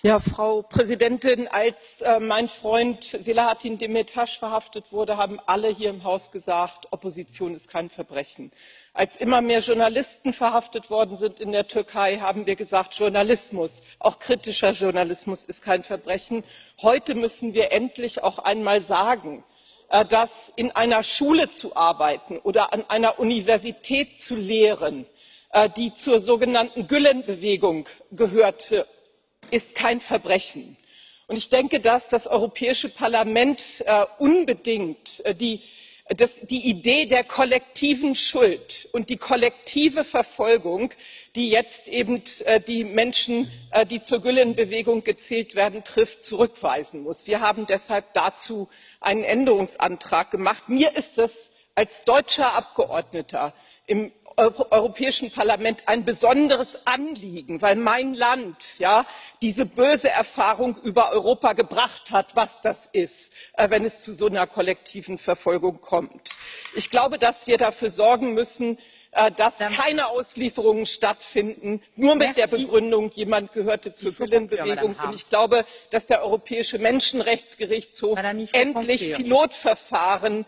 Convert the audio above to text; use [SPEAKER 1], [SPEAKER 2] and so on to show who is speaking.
[SPEAKER 1] Ja, Frau Präsidentin, als mein Freund Selahattin Demirtaş verhaftet wurde, haben alle hier im Haus gesagt, Opposition ist kein Verbrechen. Als immer mehr Journalisten verhaftet worden sind in der Türkei, haben wir gesagt, Journalismus, auch kritischer Journalismus, ist kein Verbrechen. Heute müssen wir endlich auch einmal sagen, dass in einer Schule zu arbeiten oder an einer Universität zu lehren, die zur sogenannten Gülen-Bewegung gehörte, ist kein Verbrechen. Und ich denke, dass das Europäische Parlament unbedingt die Idee der kollektiven Schuld und die kollektive Verfolgung, die jetzt eben die Menschen, die zur Gülen-Bewegung gezählt werden, trifft, zurückweisen muss. Wir haben deshalb dazu einen Änderungsantrag gemacht. Mir ist es als deutscher Abgeordneter im Europäischen Parlament ein besonderes Anliegen, weil mein Land diese böse Erfahrung über Europa gebracht hat, was das ist, wenn es zu so einer kollektiven Verfolgung kommt. Ich glaube, dass wir dafür sorgen müssen, dass keine Auslieferungen stattfinden, nur mit der Begründung, jemand gehörte zur Gülen-Bewegung. Und ich glaube, dass der Europäische Menschenrechtsgerichtshof endlich Pilotverfahren